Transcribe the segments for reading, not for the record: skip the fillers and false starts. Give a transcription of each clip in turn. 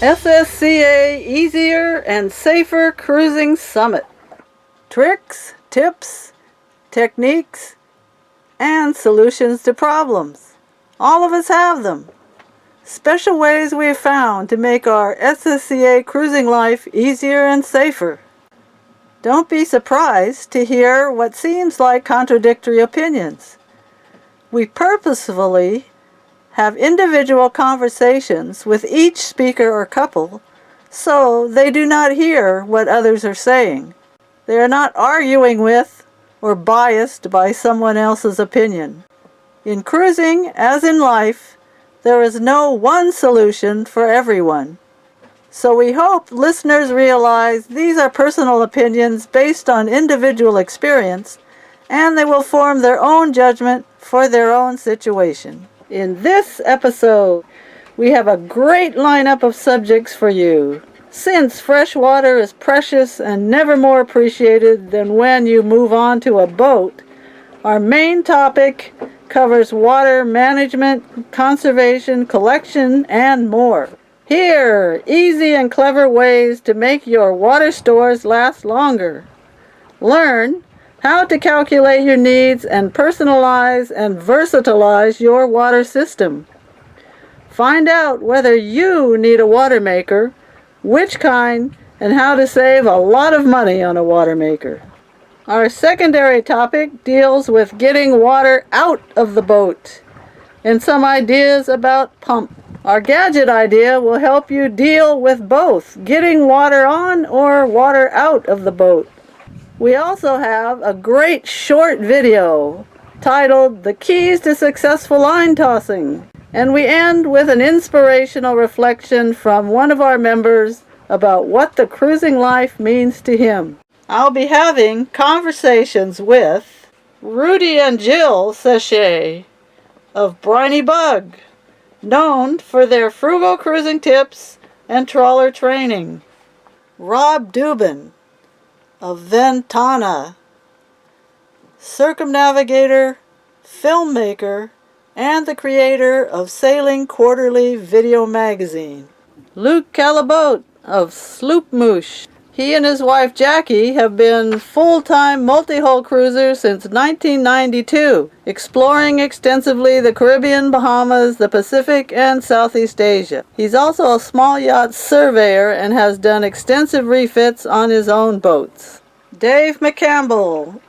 SSCA Easier and Safer Cruising Summit. Tricks, tips, techniques, and solutions to problems. All of us have them. Special ways we have found to make our SSCA cruising life easier and safer. Don't be surprised to hear what seems like contradictory opinions. We purposefully have individual conversations with each speaker or couple so they do not hear what others are saying. They are not arguing with or biased by someone else's opinion. In cruising, as in life, there is no one solution for everyone. So we hope listeners realize these are personal opinions based on individual experience, and they will form their own judgment for their own situation. In this episode, we have a great lineup of subjects for you. Since fresh water is precious and never more appreciated than when you move on to a boat, our main topic covers water management, conservation, collection, and more. Here, easy and clever ways to make your water stores last longer. Learn how to calculate your needs and personalize and versatilize your water system. Find out whether you need a water maker, which kind, and how to save a lot of money on a water maker. Our secondary topic deals with getting water out of the boat and some ideas about pump. Our Gaget Idea will help you deal with both getting water on or water out of the boat. We also have a great short video titled The Keys to Successful Line Tossing. And we end with an inspirational reflection from one of our members about what the cruising life means to him. I'll be having conversations with Rudy and Jill Sachet of Briny Bug, known for their frugal cruising tips and trawler training. Rob Dubin of Ventana, circumnavigator, filmmaker, and the creator of Sailing Quarterly Video Magazine. Luke Calabote of Sloopmoosh. He and his wife Jackie have been full-time multi-hull cruisers since 1992, exploring extensively the Caribbean, Bahamas, the Pacific, and Southeast Asia. He's also a small yacht surveyor and has done extensive refits on his own boats. Dave McCampbell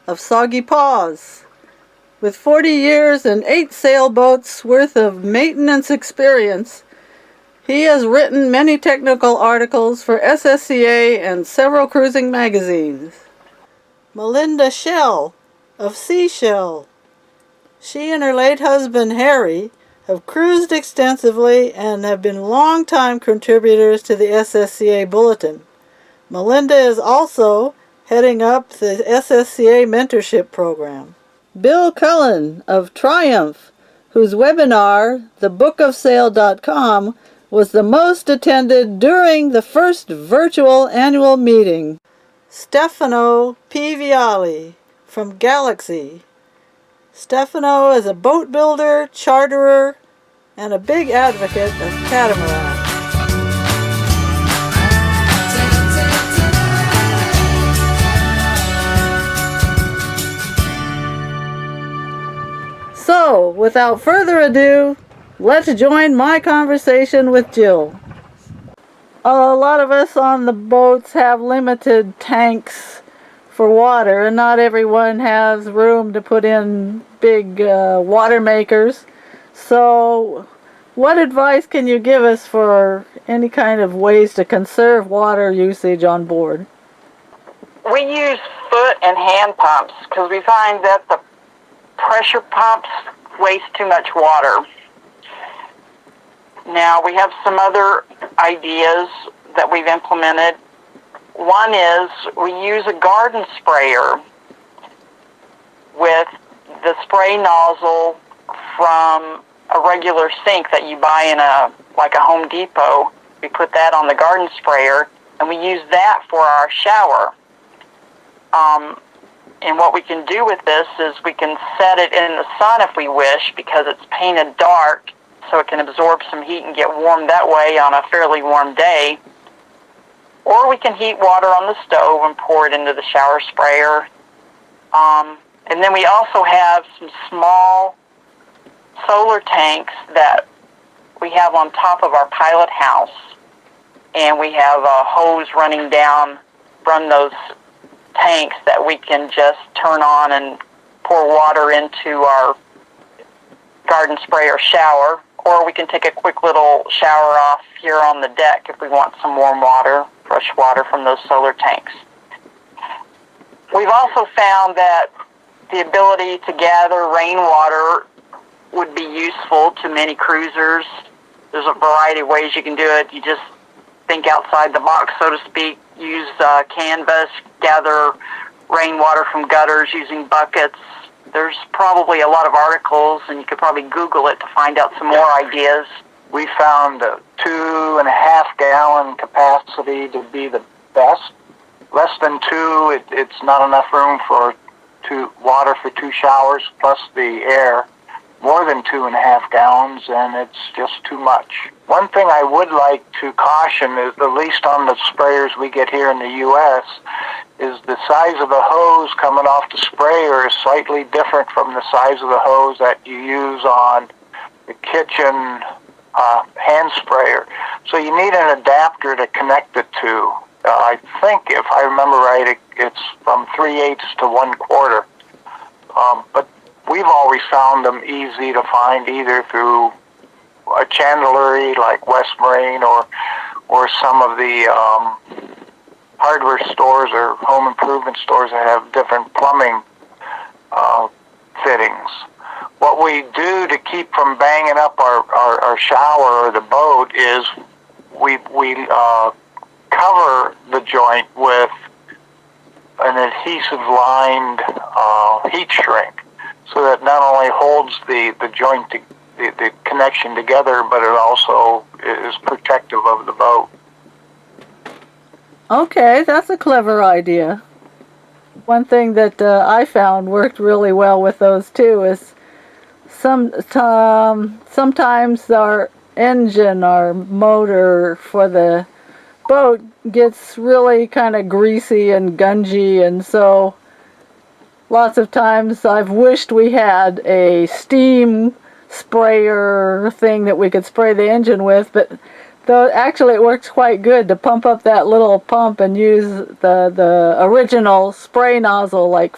of Soggy Paws. With 40 years and 8 sailboats worth of maintenance experience, he has written many technical articles for SSCA and several cruising magazines. Melinda Shell of Seashell. She and her late husband Harry have cruised extensively and have been long-time contributors to the SSCA Bulletin. Melinda is also heading up the SSCA Mentorship Program. Bill Cullen of Triumph, whose webinar, thebookofsail.com, was the most attended during the first virtual annual meeting. Stefano P. Viali from Galaxy. Stefano is a boat builder, charterer, and a big advocate of catamarans. So, without further ado, let's join my conversation with Jill. A lot of us on the boats have limited tanks for water, and not everyone has room to put in big water makers. So, what advice can you give us for any kind of ways to conserve water usage on board? We use foot and hand pumps because we find that the pressure pumps waste too much water. Now, we have some other ideas that we've implemented. One is we use a garden sprayer with the spray nozzle from a regular sink that you buy in a Home Depot. We put that on the garden sprayer, and we use that for our shower. And what we can do with this is we can set it in the sun if we wish, because it's painted dark, so it can absorb some heat and get warm that way on a fairly warm day. Or we can heat water on the stove and pour it into the shower sprayer. And then we also have some small solar tanks that we have on top of our pilot house. And we have a hose running down from those tanks that we can just turn on and pour water into our garden sprayer shower. Or we can take a quick little shower off here on the deck if we want some warm water, fresh water from those solar tanks. We've also found that the ability to gather rainwater would be useful to many cruisers. There's a variety of ways you can do it. You just think outside the box, so to speak. Use canvas, gather rainwater from gutters using buckets. There's probably a lot of articles, and you could probably Google it to find out some more ideas. We found a 2.5 gallon capacity to be the best. Less than 2, it's not enough room for water for 2 showers plus the air. More than 2.5 gallons, and it's just too much. One thing I would like to caution is, at least on the sprayers we get here in the U.S., is the size of the hose coming off the sprayer is slightly different from the size of the hose that you use on the kitchen hand sprayer. So you need an adapter to connect it to. I think, if I remember right, it's from 3/8 to 1/4. But we've always found them easy to find either through a chandlery like West Marine or some of the hardware stores or home improvement stores that have different plumbing fittings. What we do to keep from banging up our shower or the boat is we cover the joint with an adhesive-lined heat shrink, so that not only holds the joint, the connection together, but it also is protective of the boat. Okay, that's a clever idea. One thing that I found worked really well with those too is sometimes our engine, our motor for the boat gets really kind of greasy and gungy, and so lots of times I've wished we had a steam sprayer thing that we could spray the engine with, but though actually it works quite good to pump up that little pump and use the original spray nozzle like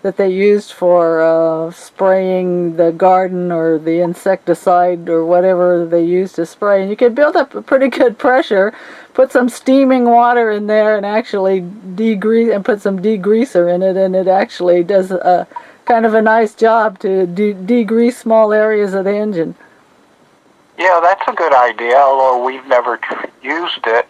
that they used for spraying the garden or the insecticide or whatever they used to spray. And you can build up a pretty good pressure, put some steaming water in there and actually degrease, and put some degreaser in it, and it actually does a kind of a nice job to degrease small areas of the engine. Yeah, that's a good idea, although we've never used it.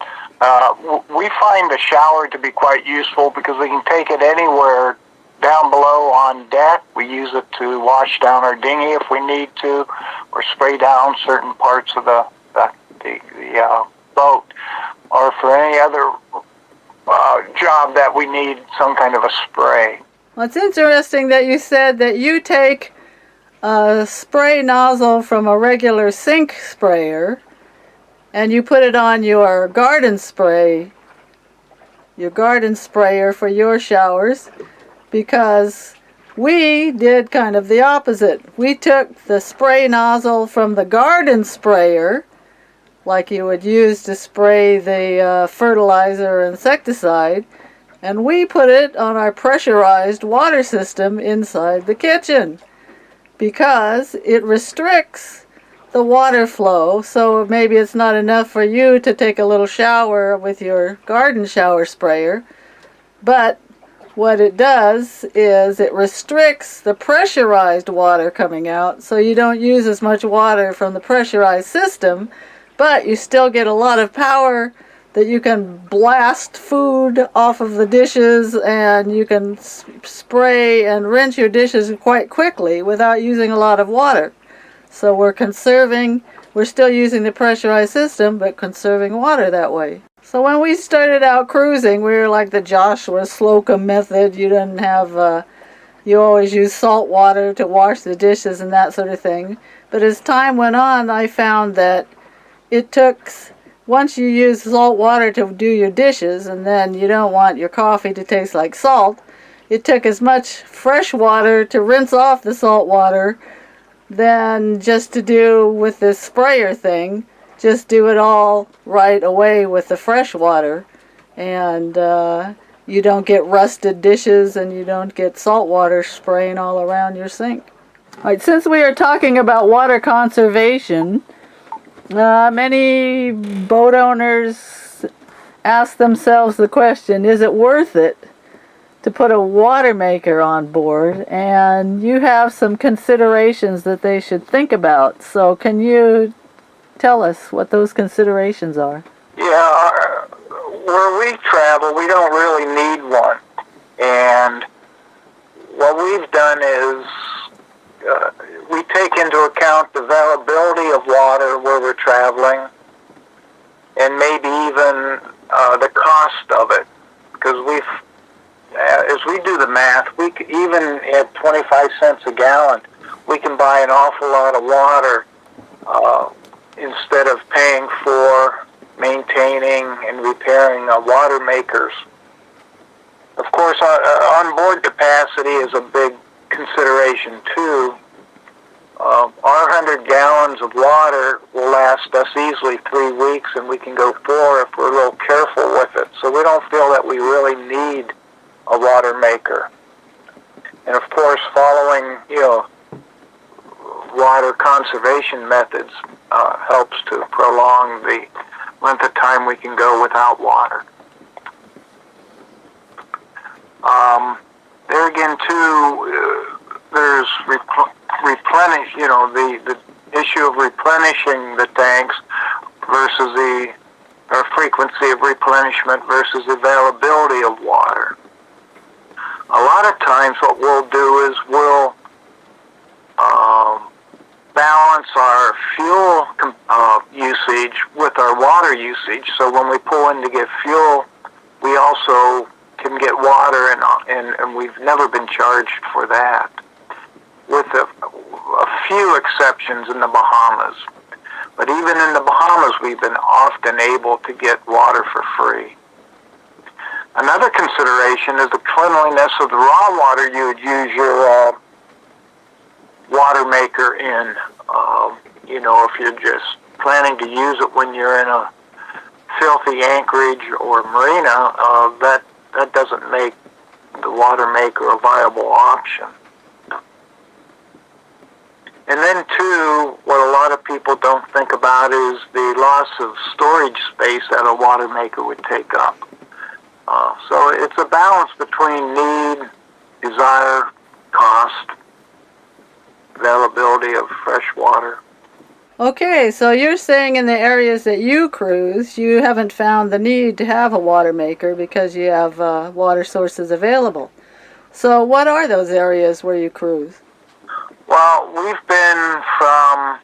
We find the shower to be quite useful because we can take it anywhere down below on deck. We use it to wash down our dinghy if we need to, or spray down certain parts of the boat, or for any other job that we need some kind of a spray. Well, it's interesting that you said that you take a spray nozzle from a regular sink sprayer and you put it on your garden sprayer for your showers, because we did kind of the opposite. We took the spray nozzle from the garden sprayer, like you would use to spray the fertilizer or insecticide, and we put it on our pressurized water system inside the kitchen, because it restricts the water flow. So maybe it's not enough for you to take a little shower with your garden shower sprayer, but what it does is it restricts the pressurized water coming out, so you don't use as much water from the pressurized system, but you still get a lot of power that you can blast food off of the dishes, and you can spray and rinse your dishes quite quickly without using a lot of water. So we're still using the pressurized system, but conserving water that way. So when we started out cruising, we were like the Joshua Slocum method. You didn't have you always use salt water to wash the dishes and that sort of thing. But as time went on, I found that it took, once you use salt water to do your dishes, and then you don't want your coffee to taste like salt, it took as much fresh water to rinse off the salt water than just to do with this sprayer thing. Just do it all right away with the fresh water, and you don't get rusted dishes and you don't get salt water spraying all around your sink. All right, since we are talking about water conservation, many boat owners ask themselves the question, is it worth it to put a water maker on board? And you have some considerations that they should think about. So can you tell us what those considerations are? Yeah, where we travel, we don't really need one. And what we've done is we take into account the availability of water where we're traveling, and maybe even the cost of it. Because as we do the math, even at 25 cents a gallon, we can buy an awful lot of water instead of paying for maintaining and repairing water makers. Of course, onboard capacity is a big consideration too. Our 100 gallons of water will last us easily 3 weeks, and we can go 4 if we're a little careful with it. So we don't feel that we really need a water maker. And of course, following, water conservation methods helps to prolong the length of time we can go without water. There again, too, there's replenish. The issue of replenishing the tanks versus the frequency of replenishment versus availability of water. A lot of times, what we'll do is we'll balance our fuel usage with our water usage. So when we pull in to get fuel, we also can get water, and we've never been charged for that, with a few exceptions in the Bahamas. But even in the Bahamas, we've been often able to get water for free. Another consideration is the cleanliness of the raw water you would use your water maker in. If you're just planning to use it when you're in a filthy anchorage or marina, that doesn't make the water maker a viable option. And then, too, what a lot of people don't think about is the loss of storage space that a water maker would take up. So it's a balance between need, desire, cost, availability of fresh water. Okay, so you're saying in the areas that you cruise, you haven't found the need to have a water maker because you have water sources available. So what are those areas where you cruise? Well, we've been from,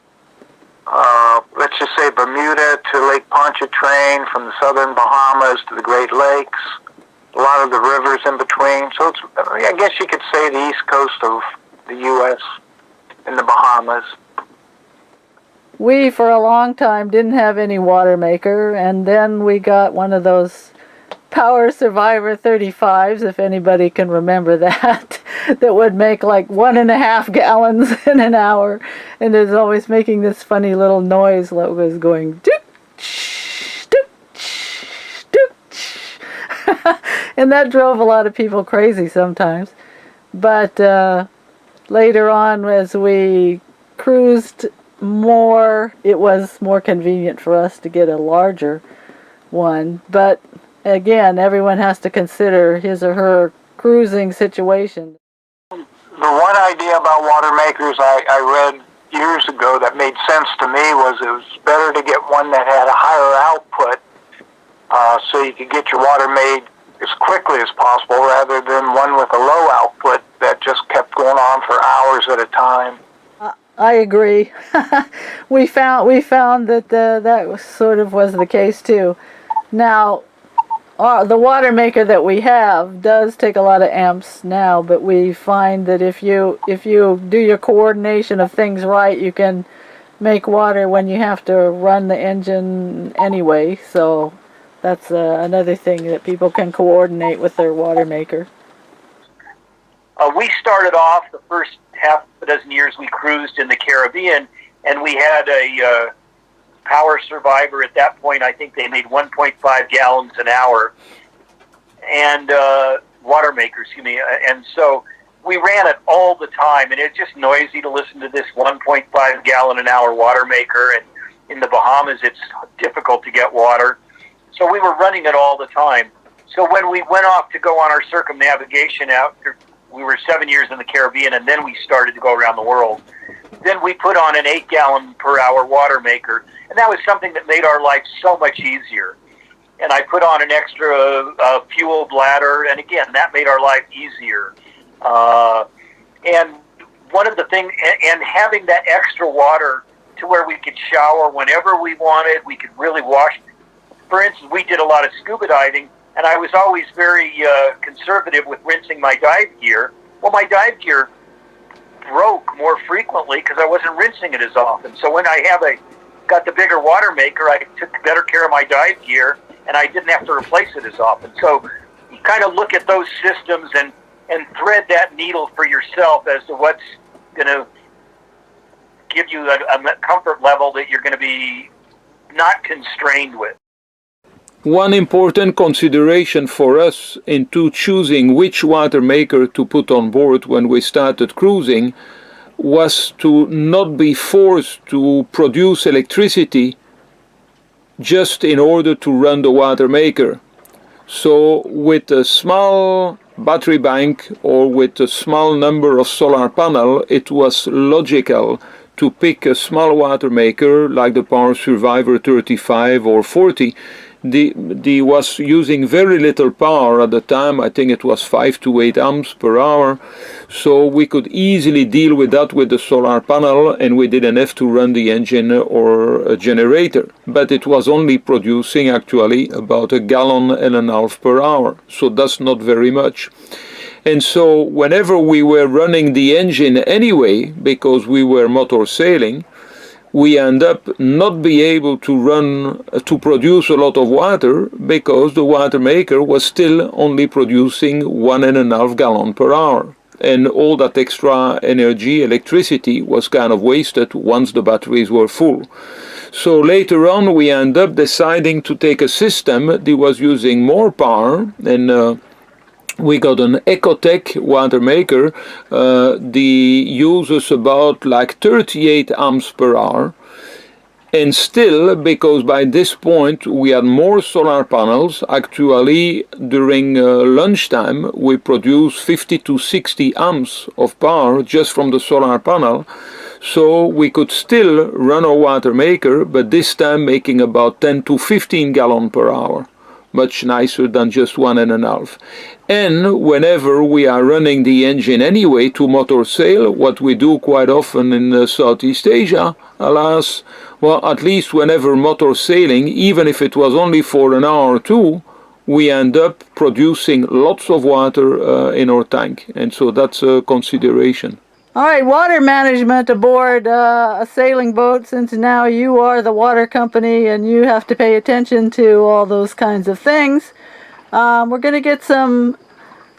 let's just say, Bermuda to Lake Pontchartrain, from the southern Bahamas to the Great Lakes, a lot of the rivers in between. So it's, I guess you could say, the east coast of the U.S. and the Bahamas. We, for a long time, didn't have any water maker, and then we got one of those Power Survivor 35s, if anybody can remember that, that would make like 1.5 gallons in an hour, and is always making this funny little noise that was going dook, dook, dook. And that drove a lot of people crazy sometimes. But later on, as we cruised more, it was more convenient for us to get a larger one. But again, everyone has to consider his or her cruising situation. The one idea about water makers I read years ago that made sense to me was it was better to get one that had a higher output so you could get your water made as quickly as possible, rather than one with a low output that just kept going on for hours at a time. I agree. we found that that sort of was the case too. Now, the water maker that we have does take a lot of amps now, but we find that if you do your coordination of things right, you can make water when you have to run the engine anyway. So that's another thing that people can coordinate with their water maker. We started off the first half a dozen years we cruised in the Caribbean, and we had a Power Survivor at that point. I think they made 1.5 gallons an hour, and water maker, excuse me. And so we ran it all the time, and it's just noisy to listen to this 1.5 gallon an hour water maker. And in the Bahamas, it's difficult to get water, so we were running it all the time. So when we went off to go on our circumnavigation out, we were 7 years in the Caribbean, and then we started to go around the world. Then we put on an 8 gallon per hour water maker, and that was something that made our life so much easier. And I put on an extra fuel bladder, and again, that made our life easier. And one of the things, and having that extra water to where we could shower whenever we wanted, we could really wash. For instance, we did a lot of scuba diving, and I was always very conservative with rinsing my dive gear. Well, my dive gear broke more frequently because I wasn't rinsing it as often. So when I got the bigger water maker, I took better care of my dive gear, and I didn't have to replace it as often. So you kind of look at those systems and thread that needle for yourself as to what's going to give you a comfort level that you're going to be not constrained with. One important consideration for us into choosing which water maker to put on board when we started cruising was to not be forced to produce electricity just in order to run the water maker. So with a small battery bank or with a small number of solar panels, it was logical to pick a small water maker like the Power Survivor 35 or 40. The was using very little power at the time. I think it was 5 to 8 amps per hour, so we could easily deal with that with the solar panel, and we didn't have to run the engine or a generator. But it was only producing actually about 1.5 gallons per hour, so that's not very much. And so whenever we were running the engine anyway, because we were motor sailing, we end up not be able to produce a lot of water because the water maker was still only producing 1.5 gallons per hour. And all that extra energy, electricity, was kind of wasted once the batteries were full. So later on we end up deciding to take a system that was using more power, and we got an Ecotech water maker. The uses about like 38 amps per hour. And still, because by this point we had more solar panels, actually during lunchtime we produced 50 to 60 amps of power just from the solar panel. So we could still run our water maker, but this time making about 10 to 15 gallons per hour. Much nicer than just 1.5. And whenever we are running the engine anyway to motor sail, what we do quite often in Southeast Asia, alas, well, at least whenever motor sailing, even if it was only for an hour or two, we end up producing lots of water in our tank. And so that's a consideration. All right, water management aboard a sailing boat, since now you are the water company and you have to pay attention to all those kinds of things. We're going to get some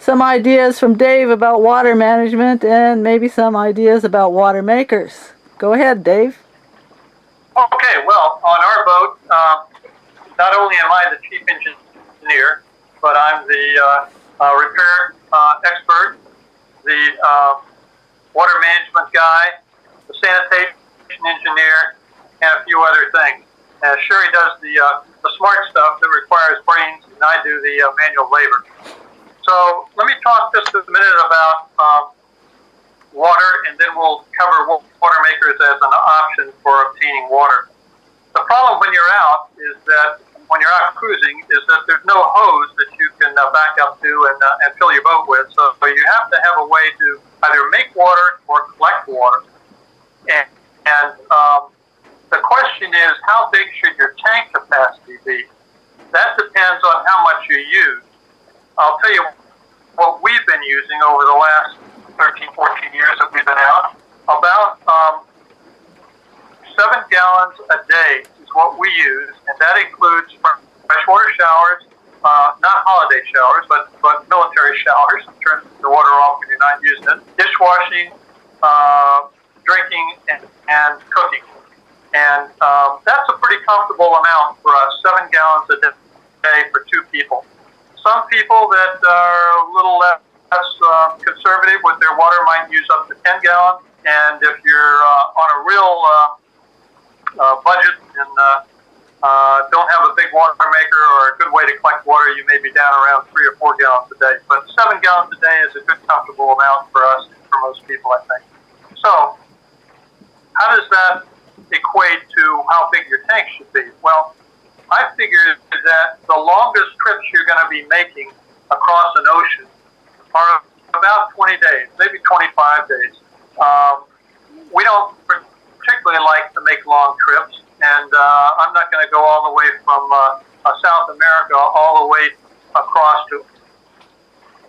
ideas from Dave about water management and maybe some ideas about water makers. Go ahead, Dave. Okay, well, on our boat, not only am I the chief engineer, but I'm the repair expert, the water management guy, the sanitation engineer, and a few other things. Sherry does the smart stuff that requires brains, and I do the manual labor. So let me talk just a minute about water, and then we'll cover water makers as an option for obtaining water. The problem when you're out is that when you're out cruising is that there's no hose that you can back up to and fill your boat with. So you have to have a way to either make water or collect water. And the question is, how big should your tank capacity be? That depends on how much you over the last 13, 14 years that we've been out. About 7 gallons a day is what we use, and that includes freshwater showers, not holiday showers, but military showers, turn the water off when you're not using it, dishwashing, drinking, and cooking. And that's a pretty comfortable amount for us, 7 gallons a day for 2 people. Some people that are a little less conservative with their water might use up to 10 gallons, and if you're on a real budget and don't have a big water maker or a good way to collect water, you may be down around 3 or 4 gallons a day. But 7 gallons a day is a good, comfortable amount for us and for most people, I think. So, how does that equate to how big your tank should be? Well, I figured that the longest trips you're going to be making across an ocean are about 20 days, maybe 25 days. We don't particularly like to make long trips, and I'm not going to go all the way from South America all the way across to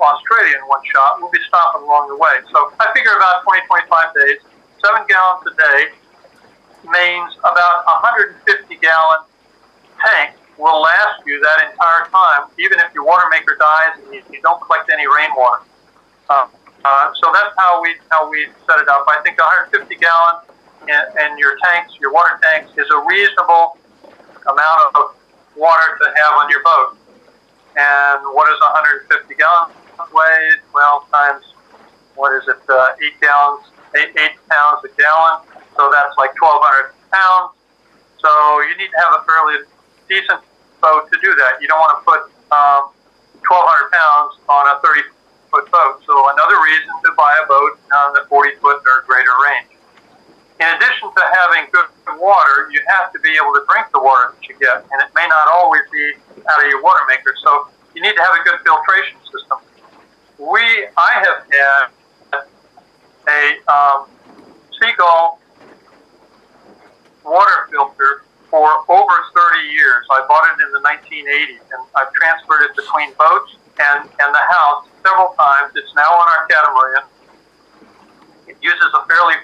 Australia in one shot. We'll be stopping along the way. So I figure about 20, 25 days, 7 gallons a day means about 150-gallon tank will last you that entire time, even if your water maker dies and you don't collect any rainwater. So that's how we set it up. I think 150 gallons in your tanks, your water tanks, is a reasonable amount of water to have on your boat. And what is 150 gallons weigh? Well, times, what is it, 8 gallons, 8 pounds a gallon. So that's like 1,200 pounds. So you need to have a fairly decent boat to do that. You don't want to put 1,200 pounds on a 30-foot boat. So another reason to buy a boat on the 40-foot or greater range. In addition to having good water, you have to be able to drink the water that you get, and it may not always be out of your water maker. So you need to have a good filtration system. I have had a Seagull water filter for over 30 years. I bought it in the 1980s, and I've transferred it between boats and the house several times. It's now on our catamaran. It uses a fairly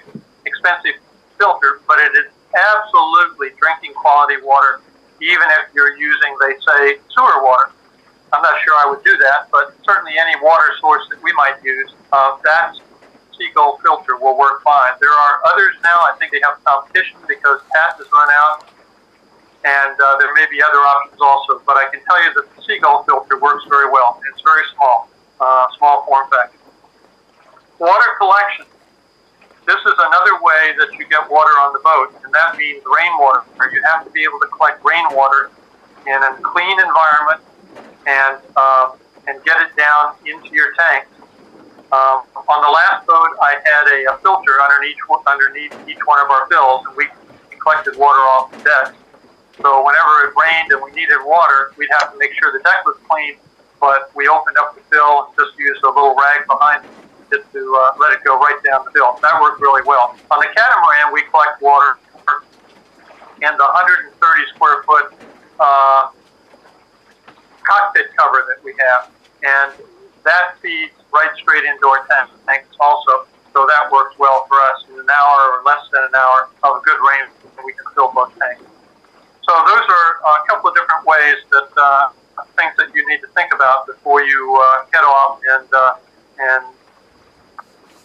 expensive filter, but it is absolutely drinking quality water, even if you're using, they say, sewer water. I'm not sure I would do that, but certainly any water source that we might use, that Seagull filter will work fine. There are others now. I think they have competition because Pat has run out, and there may be other options also. But I can tell you that the Seagull filter works very well. It's very small, small form factor. Water collection. This is another way that you get water on the boat, and that means rainwater. You have to be able to collect rainwater in a clean environment and get it down into your tank. On the last boat, I had a filter underneath each one of our fills, and we collected water off the deck. So whenever it rained and we needed water, we'd have to make sure the deck was clean, but we opened up the fill and just used a little rag behind it to let it go right down the fill. That worked really well. On the catamaran, we collect water in the 130 square foot cockpit cover that we have, and that feeds right straight into our tanks also. So that works well for us. In an hour or less than an hour of good rain, we can fill both tanks. So those are a couple of different ways that things that you need to think about before you head off and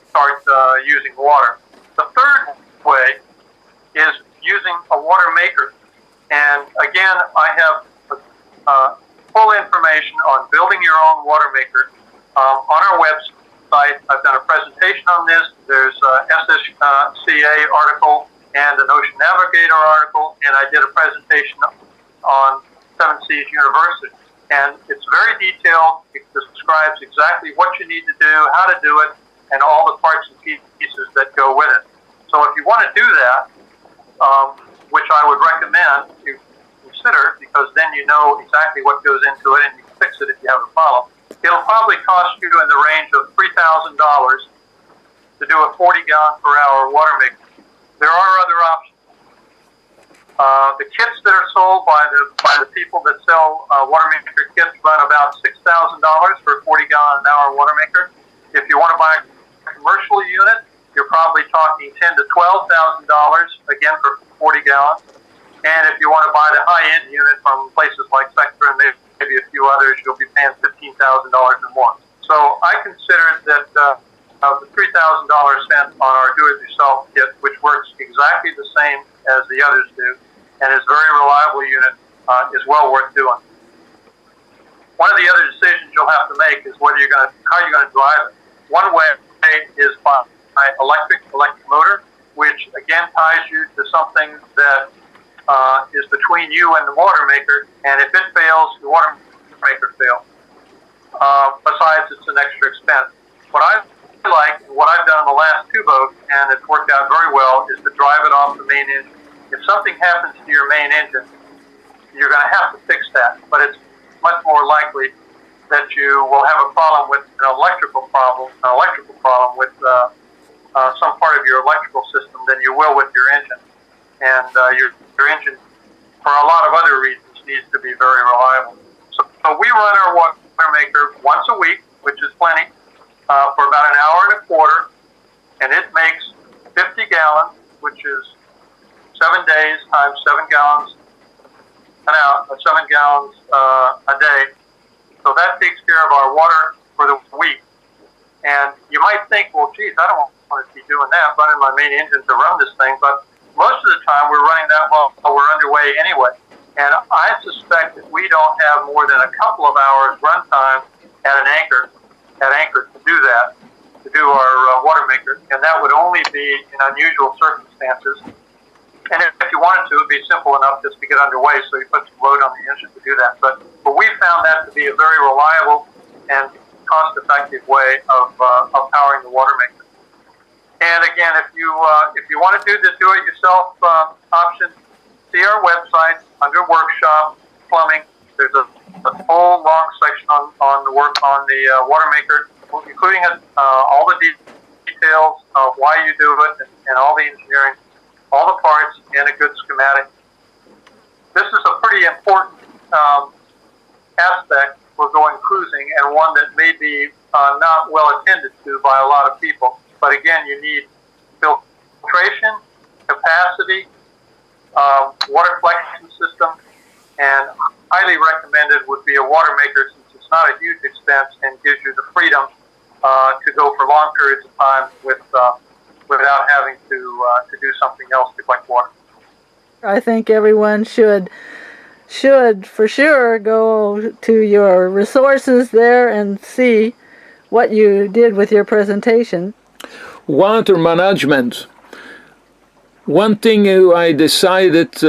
start using water. The third way is using a water maker. And again, I have full information on building your own water maker on our website. I've done a presentation on this. There's a SSCA article and an Ocean Navigator article, and I did a presentation on Seven Seas University. And it's very detailed. It describes exactly what you need to do, how to do it, and all the parts and pieces that go with it. So if you want to do that, which I would recommend you consider, because then you know exactly what goes into it and you can fix it if you have a problem. It'll probably cost you in the range of $3,000 to do a 40-gallon per hour water maker. There are other options. The kits that are sold by the people that sell water maker kits run about $6,000 for a 40-gallon an hour water maker. If you want to buy a commercial unit, you're probably talking $10,000 to $12,000 again for 40 gallons. And if you want to buy the high-end unit from places like Sector and maybe a few others, you'll be paying $15,000 or more. So I consider that the $3,000 spent on our do-it-yourself kit, which works exactly the same as the others do, and is a very reliable unit, is well worth doing. One of the other decisions you'll have to make is how you're going to drive it. One way is by electric motor, which again ties you to something that is between you and the water maker, and if it fails, the water maker fails. Besides, it's an extra expense. What I like, what I've done in the last two boats, and it's worked out very well, is to drive it off the main engine. If something happens to your main engine, you're going to have to fix that, but it's much more likely that you will have a problem with an electrical problem with some part of your electrical system than you will with your engine. And your engine, for a lot of other reasons, needs to be very reliable. So we run our water maker once a week, which is plenty, for about an hour and a quarter, and it makes 50 gallons, which is 7 days times 7 gallons a day. So that takes care of our water for the week. And you might think, well, geez, I don't want to be doing that, running my main engine to run this thing, but most of the time we're running that while we're underway anyway. And I suspect that we don't have more than a couple of hours runtime at anchor to do that, to do our water maker, and that would only be in unusual circumstances. And if you wanted to, it would be simple enough just to get underway, so you put some load on the engine to do that. But we found that to be a very reliable and cost-effective way of powering the water maker. And again, if you want to do the do-it-yourself option, see our website under Workshop Plumbing. There's a whole long section on the work on the water maker, including all the details of why you do it and all the engineering, all the parts, and a good schematic. This is a pretty important aspect for going cruising, and one that may be not well attended to by a lot of people. But again, you need filtration, capacity, water collection system, and highly recommended would be a water maker, since it's not a huge expense and gives you the freedom to go for long periods of time without having to do something else to collect water. I think everyone should for sure go to your resources there and see what you did with your presentation. Water management. One thing I decided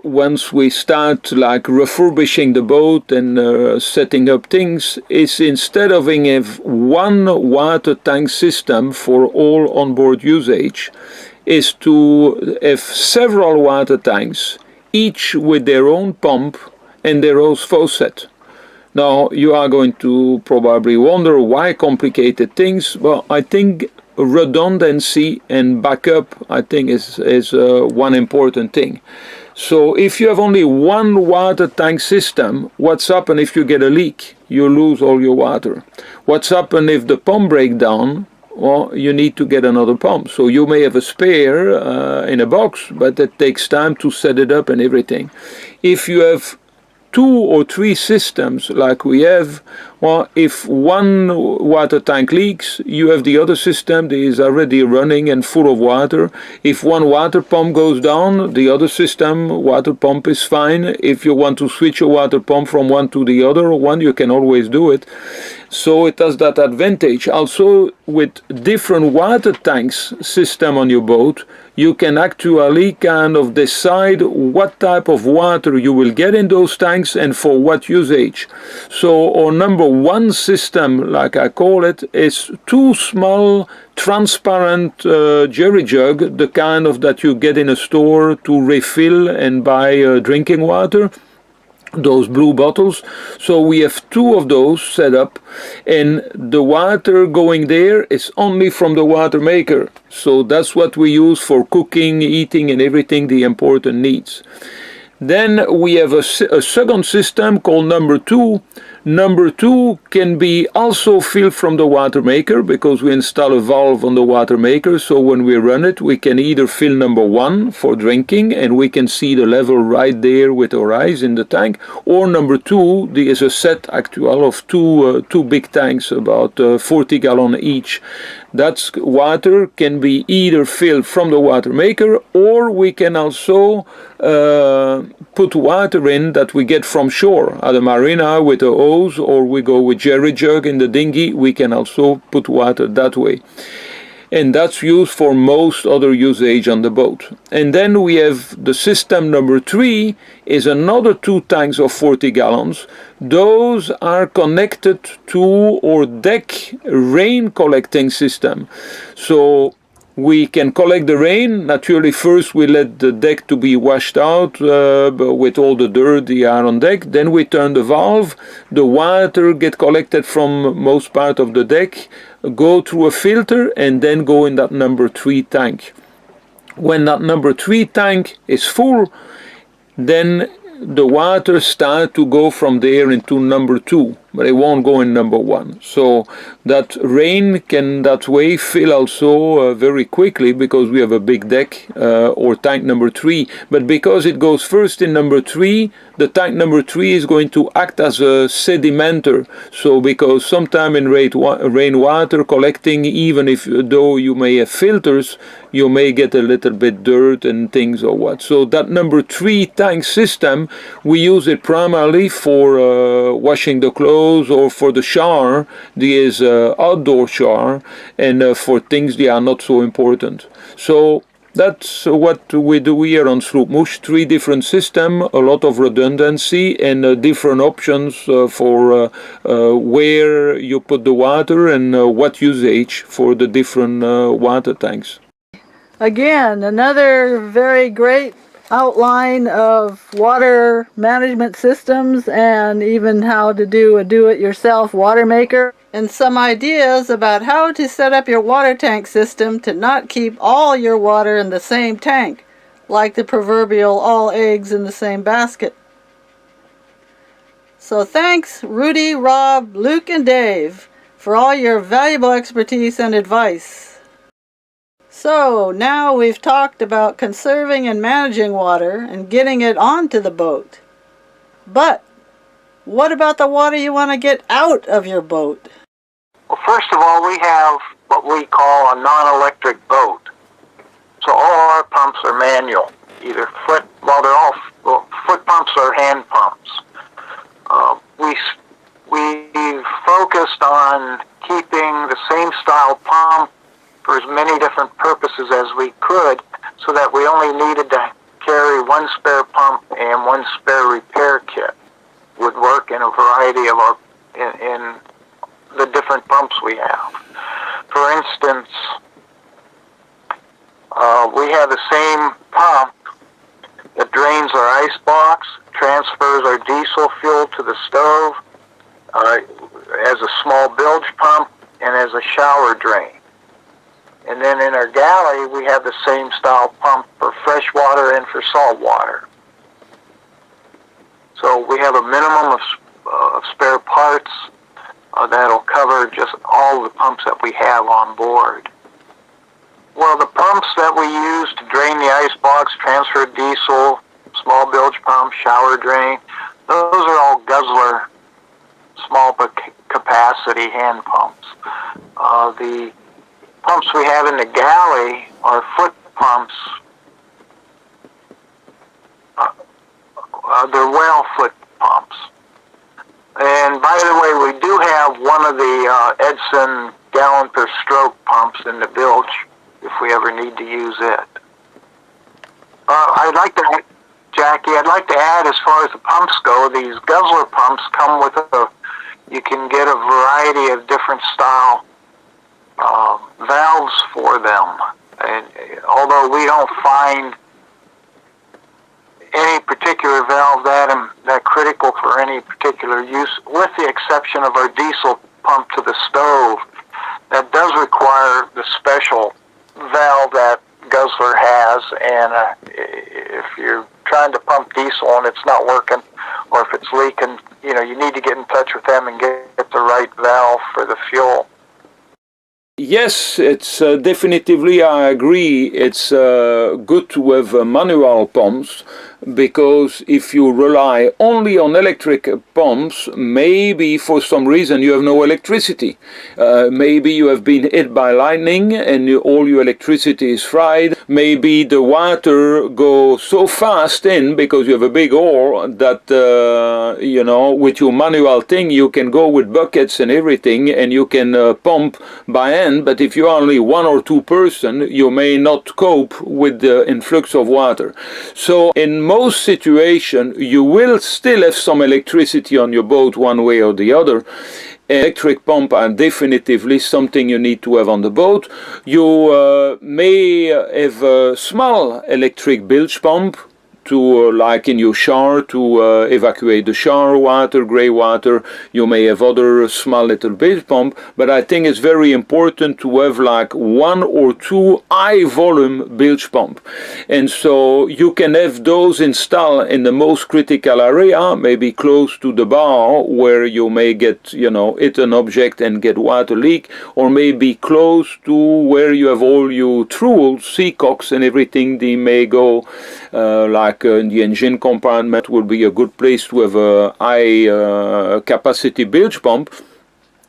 once we start like refurbishing the boat and setting up things is, instead of having one water tank system for all onboard usage, is to have several water tanks, each with their own pump and their own faucet. Now you are going to probably wonder why complicated things. Well, I think redundancy and backup, I think, is one important thing. So if you have only one water tank system, what's happen if you get a leak? You lose all your water. What's happen if the pump breaks down? Well, you need to get another pump. So you may have a spare in a box, but it takes time to set it up and everything. If you have 2 or 3 systems like we have, well, if one water tank leaks, you have the other system that is already running and full of water. If one water pump goes down, the other system water pump is fine. If you want to switch a water pump from one to the other one, you can always do it. So it has that advantage. Also, with different water tanks system on your boat, you can actually kind of decide what type of water you will get in those tanks and for what usage. So our number 1 system, like I call it, is 2 small transparent jerry jug, the kind of that you get in a store to refill and buy drinking water. Those blue bottles. So we have 2 of those set up, and the water going there is only from the water maker. So that's what we use for cooking, eating, and everything the important needs. Then we have a second system called number 2 Number 2 can be also filled from the water maker because we install a valve on the water maker, so when we run it we can either fill number 1 for drinking and we can see the level right there with our eyes in the tank, or number 2 there is a set actual of two big tanks about 40 gallon each. That water can be either filled from the water maker, or we can also put water in that we get from shore at a marina with a hose, or we go with jerry jug in the dinghy. We can also put water that way, and that's used for most other usage on the boat. And then we have the system number 3 is another 2 tanks of 40 gallons. Those are connected to our deck rain collecting system. So we can collect the rain. Naturally, first we let the deck to be washed out with all the dirt they are on deck. Then we turn the valve. The water get collected from most part of the deck, go through a filter, and then go in that number 3 tank. When that number 3 tank is full, then the water start to go from there into number 2, but it won't go in number 1. So that rain can that way fill also very quickly because we have a big deck or tank number 3. But because it goes first in number 3, the tank number 3 is going to act as a sedimenter. So because sometime in rainwater collecting, even if though you may have filters, you may get a little bit dirt and things or what. So that number 3 tank system, we use it primarily for washing the clothes or for the shower. There is outdoor shower, and for things that are not so important. So that's what we do here on Sloopmush. 3 different systems, a lot of redundancy, and different options for where you put the water and what usage for the different water tanks. Again, another very great outline of water management systems and even how to do a do-it-yourself water maker, and some ideas about how to set up your water tank system to not keep all your water in the same tank, like the proverbial all eggs in the same basket. So thanks, Rudy, Rob, Luke, and Dave, for all your valuable expertise and advice. So now we've talked about conserving and managing water and getting it onto the boat. But what about the water you want to get out of your boat? Well, first of all, we have what we call a non-electric boat. So all our pumps are manual, either foot pumps or hand pumps. We've focused on keeping the same style pump for as many different purposes as we could, so that we only needed to carry 1 spare pump and 1 spare repair kit. Would work in a variety of in the different pumps we have. For instance, we have the same pump that drains our ice box, transfers our diesel fuel to the stove, as a small bilge pump, and as a shower drain. And then in our galley, we have the same style pump for fresh water and for salt water. So we have a minimum of spare parts that'll cover just all the pumps that we have on board. Well, the pumps that we use to drain the ice box, transfer diesel, small bilge pump, shower drain, those are all guzzler, small capacity hand pumps. The pumps we have in the galley are foot pumps. They're whale foot pumps. And by the way, we do have one of the Edson gallon per stroke pumps in the bilge if we ever need to use it. Jackie, I'd like to add, as far as the pumps go, these guzzler pumps come with you can get a variety of different style valves for them. And although we don't find any particular valve that critical for any particular use, with the exception of our diesel pump to the stove, that does require the special valve that Guzzler has. And if you're trying to pump diesel and it's not working, or if it's leaking, you need to get in touch with them and get the right valve for the fuel. Yes, it's definitively, I agree, it's good to have manual pumps, because if you rely only on electric pumps, maybe for some reason you have no electricity. Maybe you have been hit by lightning and all your electricity is fried. Maybe the water goes so fast in because you have a big hole that, with your manual thing you can go with buckets and everything and you can pump by hand. But if you're only one or two person, you may not cope with the influx of water. So in most situations, you will still have some electricity on your boat one way or the other. Electric pump are definitively something you need to have on the boat. You may have a small electric bilge pump to, like in your shower, to evacuate the shower water, gray water. You may have other small little bilge pump, but I think it's very important to have like one or two high volume bilge pump. And so you can have those installed in the most critical area, maybe close to the bow where you may get, hit an object and get water leak, or maybe close to where you have all your tools, seacocks and everything. They may go like in the engine compartment will be a good place to have a high capacity bilge pump.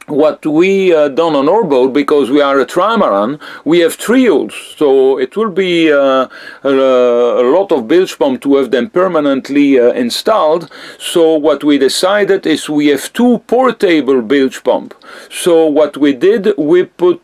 What we done on our boat, because we are a trimaran, we have trios, so it will be a lot of bilge pump to have them permanently installed. So what we decided is we have two portable bilge pump. So what we did, we put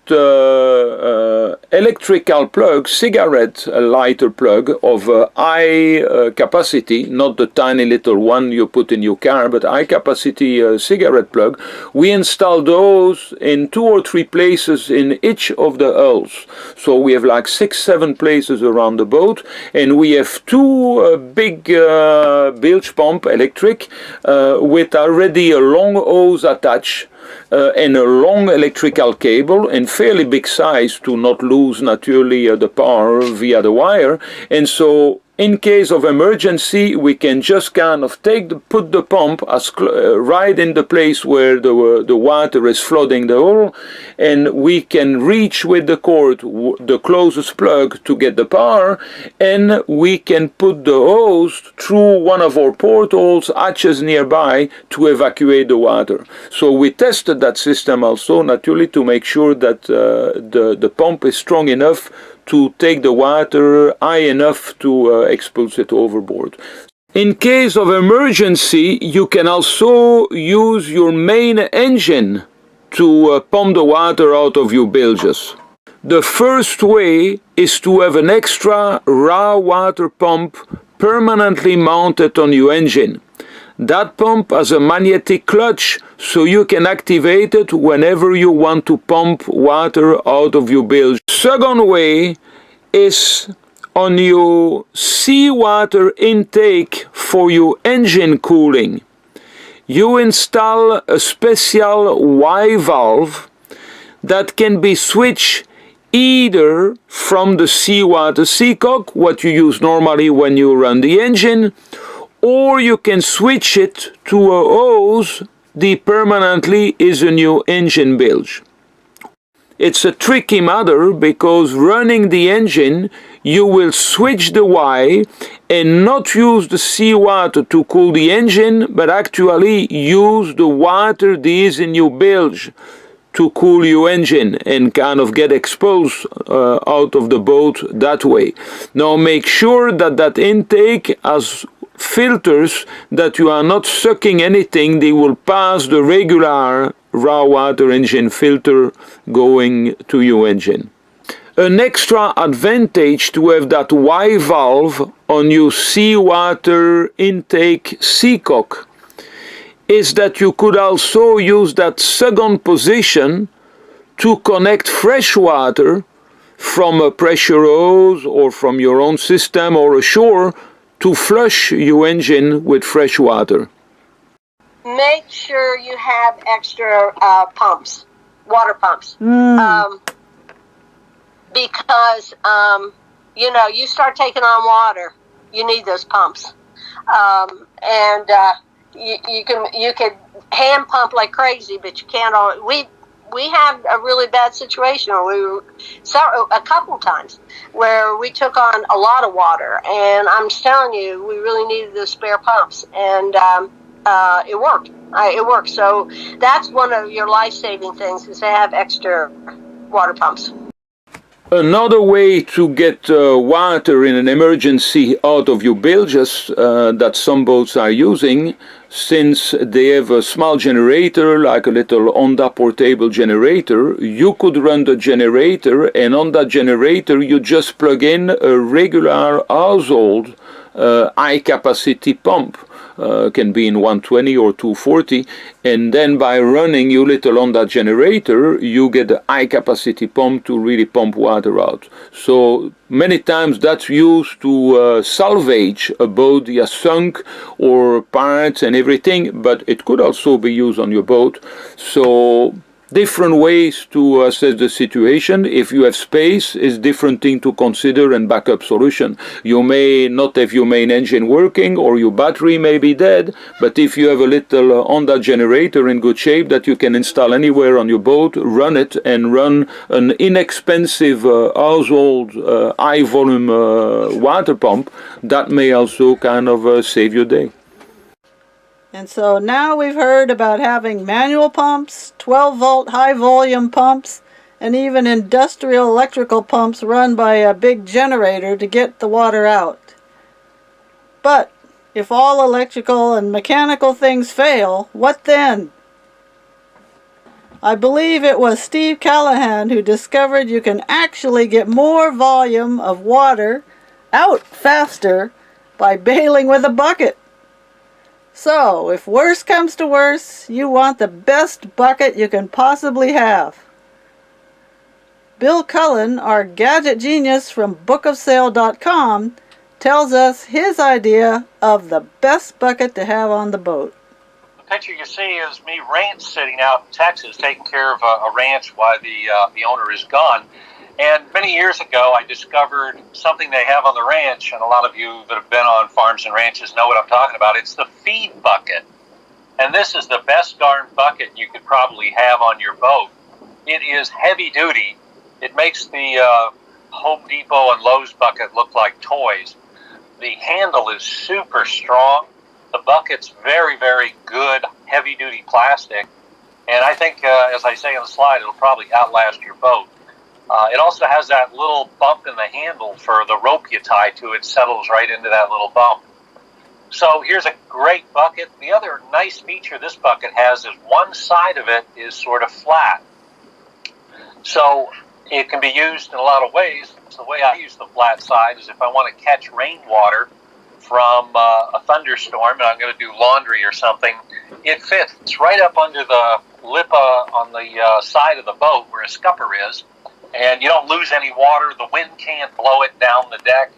electrical plug, cigarette lighter plug of high capacity, not the tiny little one you put in your car, but high capacity cigarette plug. We installed those in 2 or 3 places in each of the hulls. So we have like 6-7 places around the boat, and we have 2 big bilge pump electric with already a long hose attached. And a long electrical cable and fairly big size to not lose naturally the power via the wire. And so in case of emergency, we can just kind of put the pump as right in the place where the water is flooding the hole, and we can reach with the cord the closest plug to get the power, and we can put the hose through one of our portholes, hatches nearby, to evacuate the water. So we tested that system also, naturally, to make sure that the pump is strong enough to take the water high enough to expulse it overboard. In case of emergency, you can also use your main engine to pump the water out of your bilges. The first way is to have an extra raw water pump permanently mounted on your engine. That pump has a magnetic clutch, so you can activate it whenever you want to pump water out of your bilge. Second way is on your seawater intake for your engine cooling. You install a special Y valve that can be switched either from the seawater seacock, what you use normally when you run the engine, or you can switch it to a hose that permanently is in your engine bilge. It's a tricky matter because running the engine, you will switch the Y and not use the seawater to cool the engine, but actually use the water that is in your bilge to cool your engine and kind of get exposed out of the boat that way. Now make sure that intake has filters, that you are not sucking anything. They will pass the regular raw water engine filter going to your engine. An extra advantage to have that Y valve on your seawater intake seacock is that you could also use that second position to connect fresh water from a pressure hose or from your own system or ashore to flush your engine with fresh water. Make sure you have extra pumps, water pumps, because you start taking on water, you need those pumps, and You can hand pump like crazy, but you can't. We had a really bad situation. A couple times where we took on a lot of water, and I'm telling you, we really needed the spare pumps, and it worked. It worked. So that's one of your life-saving things, is to have extra water pumps. Another way to get water in an emergency out of your bilges that some boats are using, since they have a small generator, like a little Honda portable generator, you could run the generator, and on that generator you just plug in a regular household high capacity pump. Can be in 120 or 240, and then by running your little on that generator, you get a high capacity pump to really pump water out. So many times that's used to salvage a boat that is sunk, or parts and everything, but it could also be used on your boat. So different ways to assess the situation. If you have space, is different thing to consider, and backup solution. You may not have your main engine working, or your battery may be dead, but if you have a little Honda generator in good shape that you can install anywhere on your boat, run it, and run an inexpensive household high volume water pump, that may also kind of save your day. And so now we've heard about having manual pumps, 12-volt high-volume pumps, and even industrial electrical pumps run by a big generator to get the water out. But if all electrical and mechanical things fail, what then? I believe it was Steve Callahan who discovered you can actually get more volume of water out faster by bailing with a bucket. So, if worse comes to worse, you want the best bucket you can possibly have. Bill Cullen, our gadget genius from bookofsail.com, tells us his idea of the best bucket to have on the boat. The picture you see is me ranch sitting out in Texas, taking care of a ranch while the owner is gone. And many years ago, I discovered something they have on the ranch, and a lot of you that have been on farms and ranches know what I'm talking about. It's the feed bucket. And this is the best darn bucket you could probably have on your boat. It is heavy duty. It makes the Home Depot and Lowe's bucket look like toys. The handle is super strong. The bucket's very, very good, heavy duty plastic. And I think, as I say on the slide, it'll probably outlast your boat. It also has that little bump in the handle for the rope you tie to. It settles right into that little bump. So here's a great bucket. The other nice feature this bucket has is one side of it is sort of flat. So it can be used in a lot of ways. The way I use the flat side is if I want to catch rainwater from a thunderstorm and I'm going to do laundry or something, it fits right up under the lip on the side of the boat where a scupper is. And you don't lose any water. The wind can't blow it down the deck,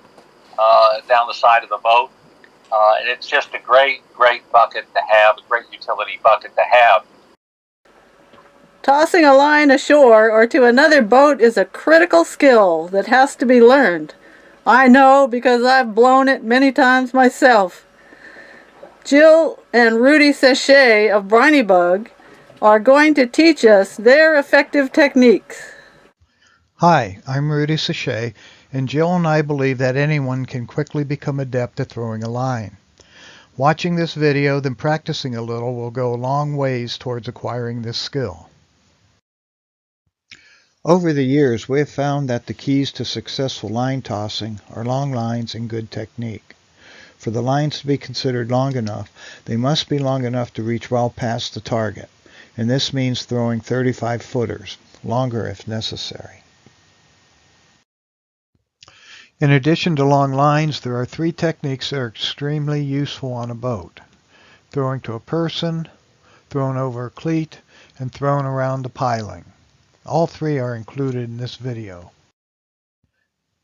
down the side of the boat. And it's just a great, great bucket to have, a great utility bucket to have. Tossing a line ashore or to another boat is a critical skill that has to be learned. I know because I've blown it many times myself. Jill and Rudy Sachet of Briny Bug are going to teach us their effective techniques. Hi, I'm Rudy Sachet, and Jill and I believe that anyone can quickly become adept at throwing a line. Watching this video, then practicing a little, will go a long ways towards acquiring this skill. Over the years, we have found that the keys to successful line tossing are long lines and good technique. For the lines to be considered long enough, they must be long enough to reach well past the target, and this means throwing 35 footers, longer if necessary. In addition to long lines, there are 3 techniques that are extremely useful on a boat: throwing to a person, thrown over a cleat, and thrown around the piling. All 3 are included in this video.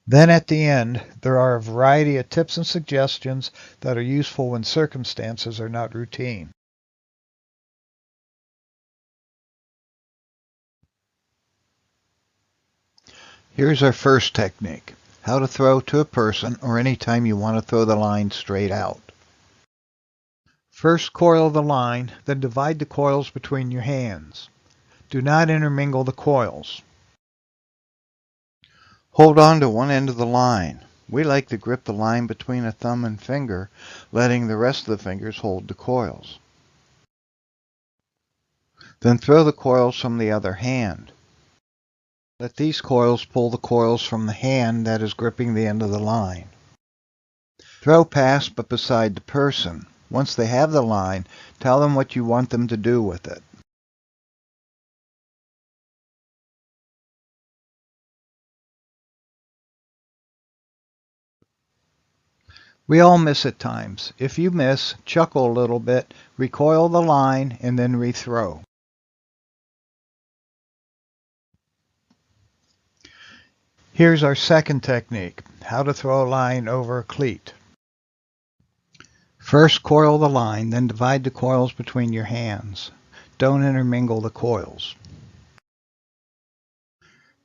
Then at the end, there are a variety of tips and suggestions that are useful when circumstances are not routine. Here's our first technique: how to throw to a person or any time you want to throw the line straight out. First coil the line, then divide the coils between your hands. Do not intermingle the coils. Hold on to one end of the line. We like to grip the line between a thumb and finger, letting the rest of the fingers hold the coils. Then throw the coils from the other hand. Let these coils pull the coils from the hand that is gripping the end of the line. Throw past but beside the person. Once they have the line, tell them what you want them to do with it. We all miss at times. If you miss, chuckle a little bit, recoil the line, and then rethrow. Here's our second technique, how to throw a line over a cleat. First coil the line, then divide the coils between your hands. Don't intermingle the coils.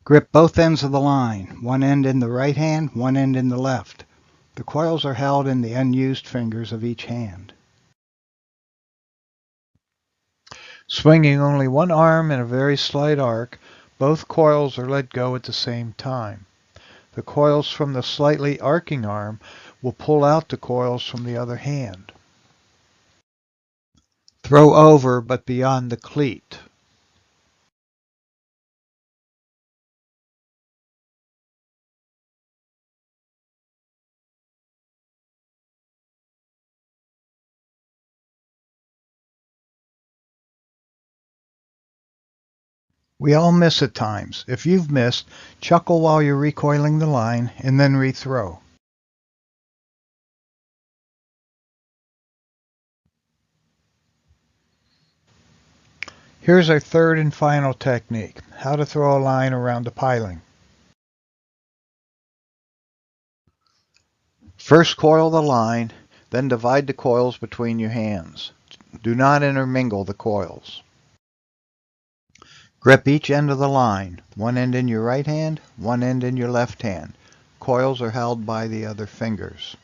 Grip both ends of the line, one end in the right hand, one end in the left. The coils are held in the unused fingers of each hand. Swinging only one arm in a very slight arc, both coils are let go at the same time. The coils from the slightly arcing arm will pull out the coils from the other hand. Throw over but beyond the cleat. We all miss at times. If you've missed, chuckle while you're recoiling the line and then rethrow. Here's our third and final technique, how to throw a line around a piling. First coil the line, then divide the coils between your hands. Do not intermingle the coils. Grip each end of the line, one end in your right hand, one end in your left hand. Coils are held by the other fingers.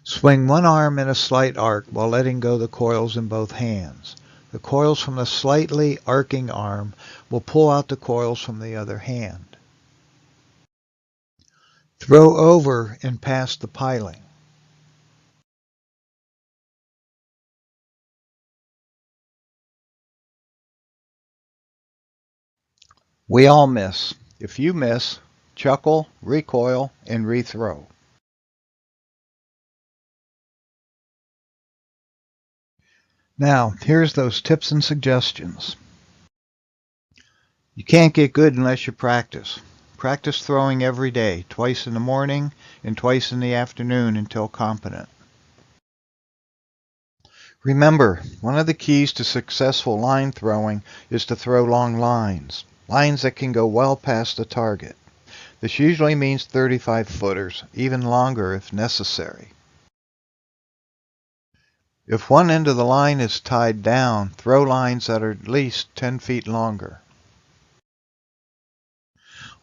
Swing one arm in a slight arc while letting go the coils in both hands. The coils from the slightly arcing arm will pull out the coils from the other hand. Throw over and past the piling. We all miss. If you miss, chuckle, recoil, and rethrow. Now, here's those tips and suggestions. You can't get good unless you practice. Practice throwing every day, twice in the morning and twice in the afternoon until competent. Remember, one of the keys to successful line throwing is to throw long lines. Lines that can go well past the target. This usually means 35 footers, even longer if necessary. If one end of the line is tied down, throw lines that are at least 10 feet longer.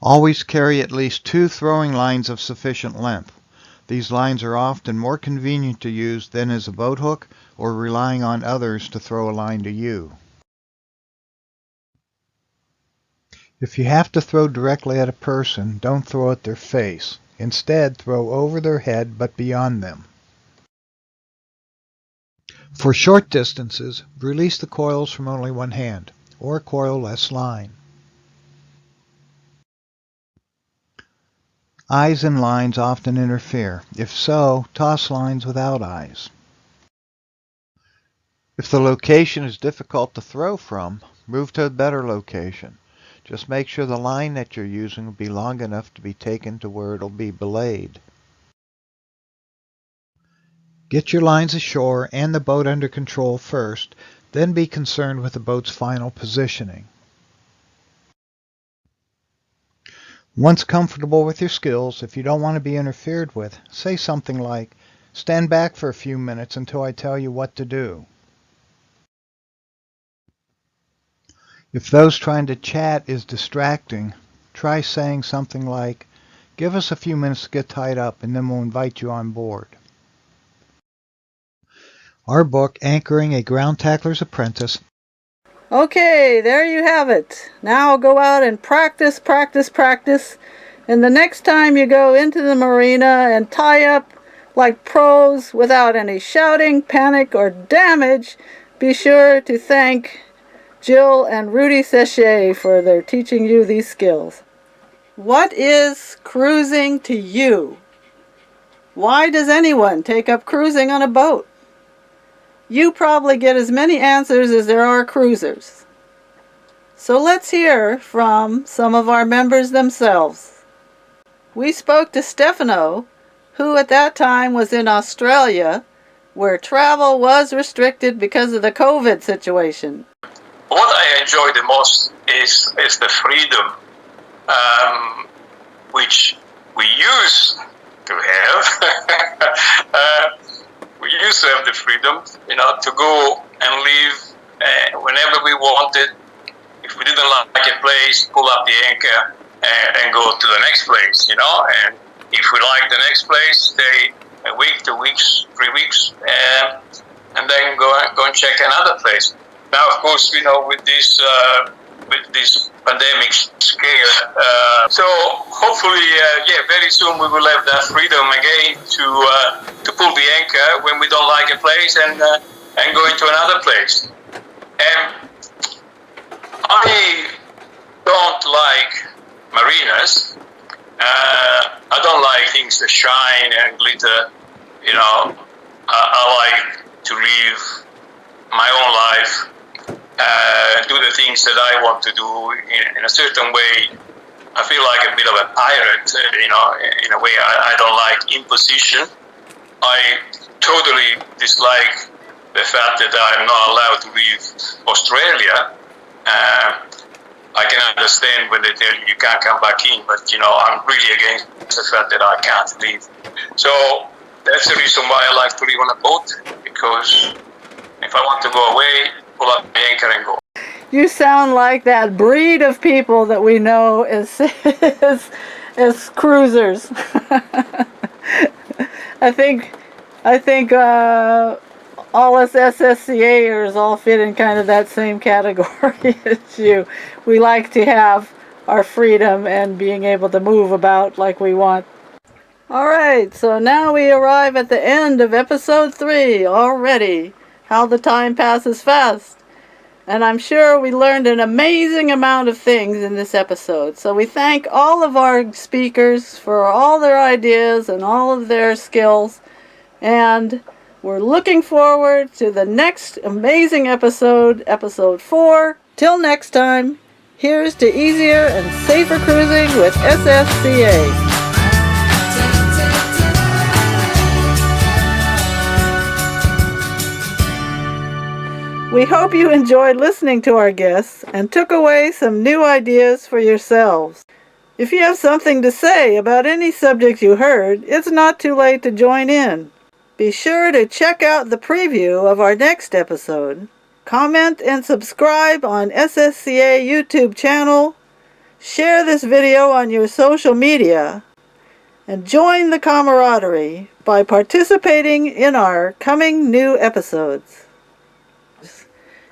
Always carry at least 2 throwing lines of sufficient length. These lines are often more convenient to use than is a boat hook or relying on others to throw a line to you. If you have to throw directly at a person, don't throw at their face. Instead, throw over their head but beyond them. For short distances, release the coils from only one hand, or coil less line. Eyes and lines often interfere. If so, toss lines without eyes. If the location is difficult to throw from, move to a better location. Just make sure the line that you're using will be long enough to be taken to where it'll be belayed. Get your lines ashore and the boat under control first, then be concerned with the boat's final positioning. Once comfortable with your skills, if you don't want to be interfered with, say something like, "Stand back for a few minutes until I tell you what to do." If those trying to chat is distracting, try saying something like, "Give us a few minutes to get tied up and then we'll invite you on board." Our book, Anchoring a Ground Tackler's Apprentice. Okay, there you have it. Now go out and practice, practice, practice. And the next time you go into the marina and tie up like pros without any shouting, panic, or damage, be sure to thank Jill and Rudy Sechet for their teaching you these skills. What is cruising to you? Why does anyone take up cruising on a boat? You probably get as many answers as there are cruisers. So let's hear from some of our members themselves. We spoke to Stefano, who at that time was in Australia, where travel was restricted because of the COVID situation. What I enjoy the most is the freedom which we used to have. We used to have the freedom, to go and live whenever we wanted. If we didn't like a place, pull up the anchor and go to the next place, And if we like the next place, stay a week, 2 weeks, 3 weeks, and then go and check another place. Now, of course, with this pandemic scare, so hopefully, very soon we will have that freedom again to pull the anchor when we don't like a place and go into another place. And I don't like marinas. I don't like things that shine and glitter. I like to live my own life. Do the things that I want to do in a certain way. I feel like a bit of a pirate, in a way. I don't like imposition. I totally dislike the fact that I'm not allowed to leave Australia. I can understand when they tell you can't come back in, but I'm really against the fact that I can't leave. So that's the reason why I like to live on a boat, because if I want to go away, pull up the anchor and go. You sound like that breed of people that we know as cruisers. I think all us SSCAers all fit in kind of that same category as you. We like to have our freedom and being able to move about like we want. Alright, so now we arrive at the end of episode 3 already. How the time passes fast. And I'm sure we learned an amazing amount of things in this episode. So we thank all of our speakers for all their ideas and all of their skills. And we're looking forward to the next amazing episode, episode 4. Till next time, here's to easier and safer cruising with SSCA. We hope you enjoyed listening to our guests and took away some new ideas for yourselves. If you have something to say about any subject you heard, it's not too late to join in. Be sure to check out the preview of our next episode. Comment and subscribe on SSCA YouTube channel. Share this video on your social media. And join the camaraderie by participating in our coming new episodes.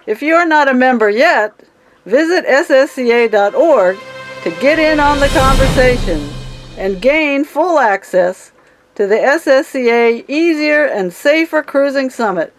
If you're not a member yet, visit ssca.org to get in on the conversation and gain full access to the SSCA Easier and Safer Cruising Summit.